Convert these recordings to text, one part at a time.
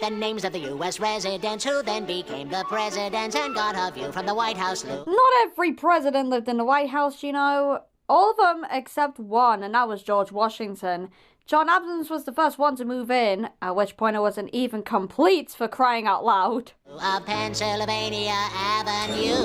The names of the U.S. residents who then became the presidents and got a view from the White House loop. Not every president lived in the White House, you know. All of them except one, and that was George Washington. John Adams was the first one to move in, at which point it wasn't even complete, for crying out loud. Of Pennsylvania Avenue.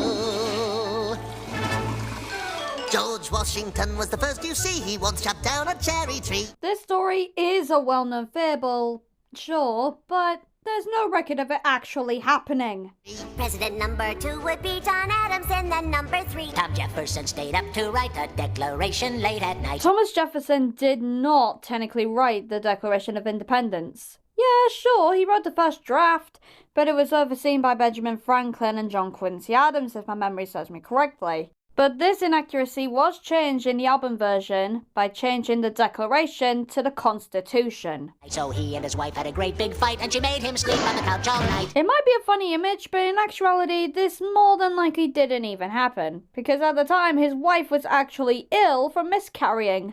George Washington was the first you see. He once chopped down a cherry tree. This story is a well-known fable, sure, but there's no record of it actually happening. President number 2 would be John Adams, and then number 3. Tom Jefferson stayed up to write a declaration late at night. Thomas Jefferson did not technically write the Declaration of Independence. Yeah, sure, he wrote the first draft, but it was overseen by Benjamin Franklin and John Quincy Adams, if my memory serves me correctly. But this inaccuracy was changed in the album version by changing the Declaration to the Constitution. So he and his wife had a great big fight, and she made him sleep on the couch all night. It might be a funny image, but in actuality, this more than likely didn't even happen, because at the time, his wife was actually ill from miscarrying.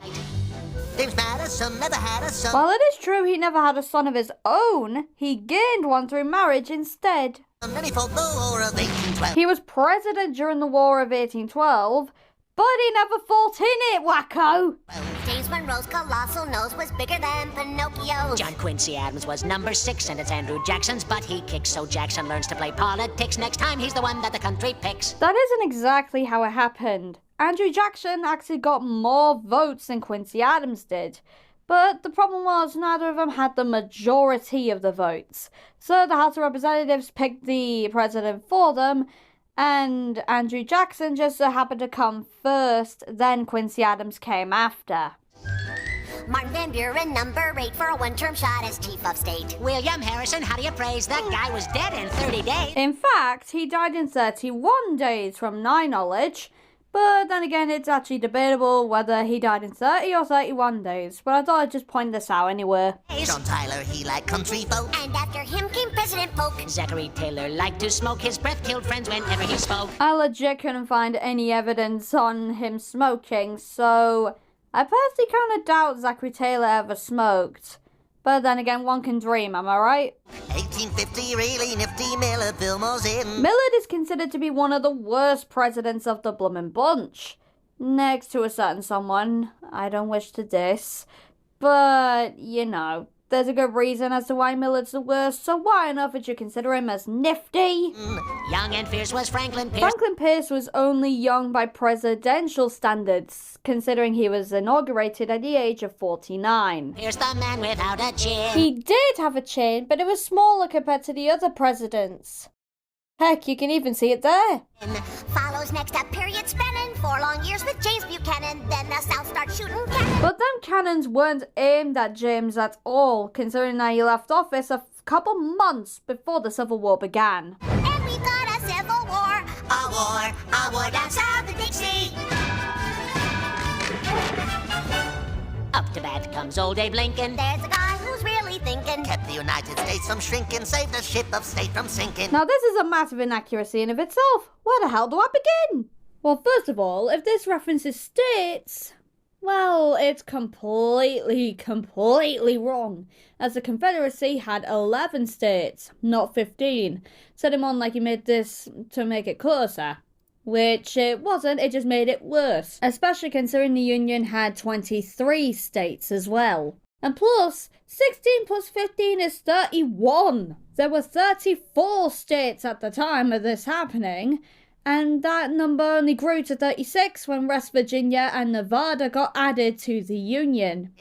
James Madison never had a son. While it is true he never had a son of his own, he gained one through marriage instead. And then he fought the War of 1812. He was president during the War of 1812, but he never fought in it, wacko! James Monroe's colossal nose was bigger than Pinocchio's. John Quincy Adams was number 6, and it's Andrew Jackson's butt he kicks, so Jackson learns to play politics. Next time, he's the one that the country picks. That isn't exactly how it happened. Andrew Jackson actually got more votes than Quincy Adams did. But the problem was neither of them had the majority of the votes. So the House of Representatives picked the president for them, and Andrew Jackson just so happened to come first, then Quincy Adams came after. Martin Van Buren, number 8 for a one-term shot as chief of state. William Harrison, how do you praise? That guy was dead in 30 days. In fact, he died in 31 days from my knowledge. But then again, it's actually debatable whether he died in 30 or 31 days. But I thought I'd just point this out anyway. John Tyler, he liked country folk. And after him came President Polk. Zachary Taylor liked to smoke. His breath killed friends whenever he spoke. I legit couldn't find any evidence on him smoking, so I personally kind of doubt Zachary Taylor ever smoked. But then again, one can dream, am I right? 1850, really nifty. Millard Fillmore's in. Millard is considered to be one of the worst presidents of the bloomin' bunch. Next to a certain someone I don't wish to diss. But, you know, there's a good reason as to why Millard's the worst, so why on earth would you consider him as nifty? Young and fierce was Franklin Pierce. Franklin Pierce was only young by presidential standards, considering he was inaugurated at the age of 49. Pierce, the man without a chin. He did have a chin, but it was smaller compared to the other presidents. Heck, you can even see it there. Follows next up period spanning 4 long years with James Buchanan. Then the South starts shooting cannon. But them cannons weren't aimed at James at all, considering that he left office a couple months before the Civil War began. And we've got a civil war. A war Down south of Dixie. Up to bat comes old Abe Lincoln. There's a guy who's really thinking. kept the United States from shrinking, saved the ship of state from sinking. Now this is a massive inaccuracy in of itself. Where the hell do I begin? Well, first of all, if this references states, well, it's completely wrong, as the Confederacy had 11 states, not 15. Said him on like he made this to make it closer. Which it wasn't, it just made it worse. Especially considering the Union had 23 states as well. And plus, 16 plus 15 is 31. There were 34 states at the time of this happening, and that number only grew to 36 when West Virginia and Nevada got added to the Union.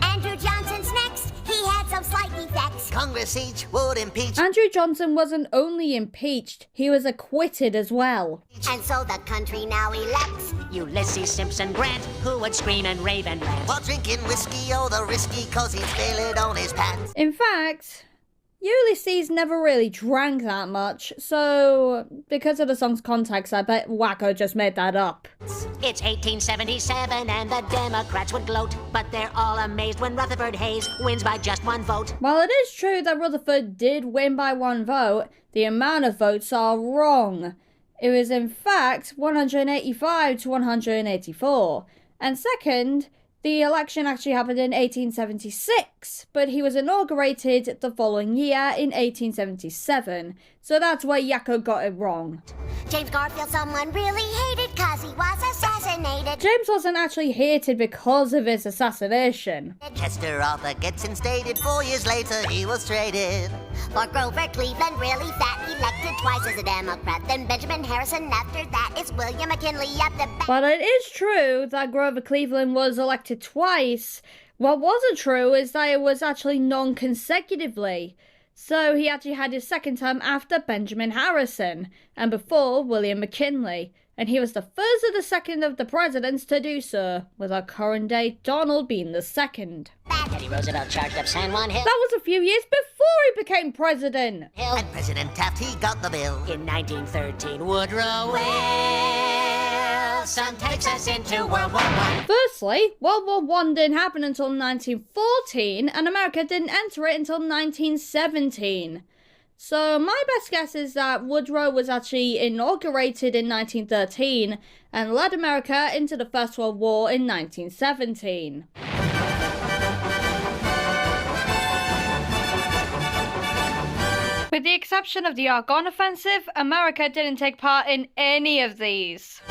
Andrew Johnson's next. He had some slight defects. Congress each would impeach. Andrew Johnson wasn't only impeached, he was acquitted as well. And so the country now elects Ulysses Simpson Grant, who would scream and rave and rant. While drinking whiskey, oh the risky, cause he'd spill it on his pants. In fact, Ulysses never really drank that much, so because of the song's context, I bet Wacko just made that up. It's 1877 and the Democrats would gloat, but they're all amazed when Rutherford Hayes wins by just one vote. While it is true that Rutherford did win by one vote, the amount of votes are wrong. It was in fact 185 to 184. And second, The election actually happened in 1876, but he was inaugurated the following year in 1877, so that's where Yakko got it wrong. James Garfield someone really hated cause he was assassinated. James wasn't actually hated because of his assassination. Chester Arthur gets instated. 4 years later, he was traded. For Grover Cleveland, really fat, elected twice as a Democrat. Then Benjamin Harrison, after that it's William McKinley at the back. But it is true that Grover Cleveland was elected twice. What wasn't true is that it was actually non-consecutively. So he actually had his second term after Benjamin Harrison and before William McKinley. And he was the first of the second of the presidents to do so, with our current day Donald being the second. Teddy Roosevelt charged up San Juan Hill. That was a few years before he became president. And President Taft, he got the bill. In 1913, Woodrow Wilson takes us into World War I. Firstly, World War I didn't happen until 1914, and America didn't enter it until 1917. So my best guess is that Woodrow was actually inaugurated in 1913 and led America into the First World War in 1917. With the exception of the Argonne Offensive, America didn't take part in any of these.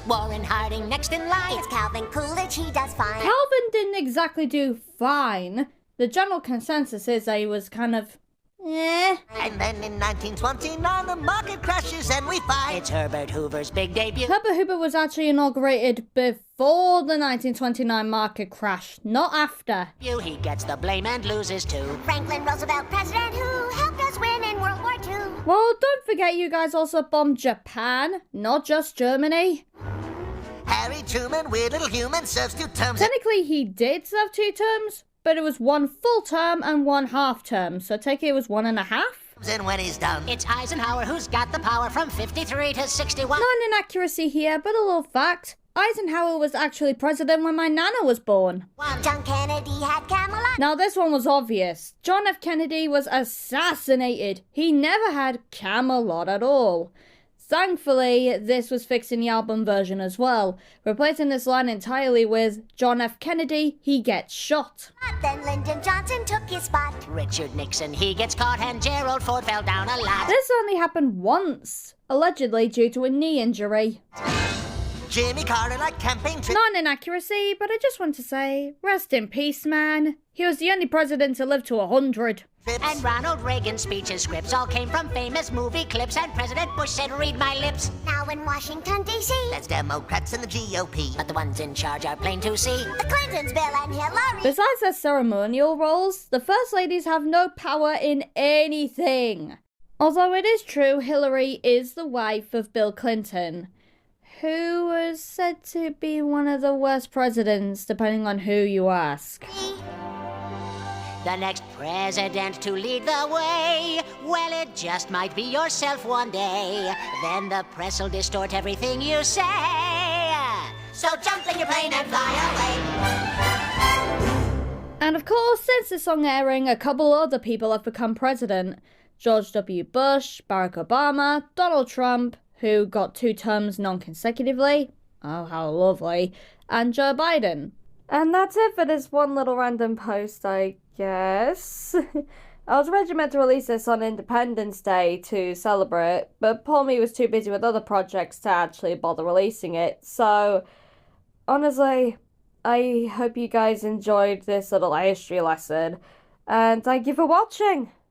Warren Harding next in line. It's Calvin Coolidge, he does fine. Calvin didn't exactly do fine. The general consensus is that he was kind of, eh. And then in 1929, the market crashes and we find It's Herbert Hoover's big debut. Herbert Hoover was actually inaugurated before the 1929 market crash, not after. He gets the blame and loses too. Franklin Roosevelt, president who helped us win in World War II. Well, don't forget you guys also bombed Japan, not just Germany. Harry Truman, weird little human, serves 2 terms. Technically, he did serve 2 terms, but it was 1 full term and 1 half term, so take it was 1.5. And when he's done, It's Eisenhower who's got the power from 53 to 61. Not an inaccuracy here, but a little fact. Eisenhower was actually president when my nana was born. John Kennedy had Camelot. Now this one was obvious. John F. Kennedy was assassinated. He never had Camelot at all. Thankfully, this was fixed in the album version as well, replacing this line entirely with John F. Kennedy, he gets shot. Then Lyndon Johnson took his spot. Richard Nixon, he gets caught, and Gerald Ford fell down a lot. This only happened once, allegedly due to a knee injury. Jimmy Carter like campaign trip. Not an inaccuracy, but I just want to say, rest in peace, man. He was the only president to live to 100. And Ronald Reagan's speeches scripts all came from famous movie clips, and President Bush said, read my lips. Now in Washington, D.C., That's Democrats and the GOP. But the ones in charge are plain to see. the Clintons, Bill and Hillary. Besides their ceremonial roles, the first ladies have no power in anything. Although it is true Hillary is the wife of Bill Clinton, who was said to be one of the worst presidents, depending on who you ask. The next president to lead the way, well, it just might be yourself one day. Then the press will distort everything you say. So jump in your plane and fly away. And of course, since this song airing, a couple other people have become president. George W. Bush, Barack Obama, Donald Trump, who got 2 terms non-consecutively. Oh, how lovely. And Joe Biden. And that's it for this one little random post, I guess. I was originally meant to release this on Independence Day to celebrate, but poor me was too busy with other projects to actually bother releasing it. So, honestly, I hope you guys enjoyed this little history lesson, and thank you for watching.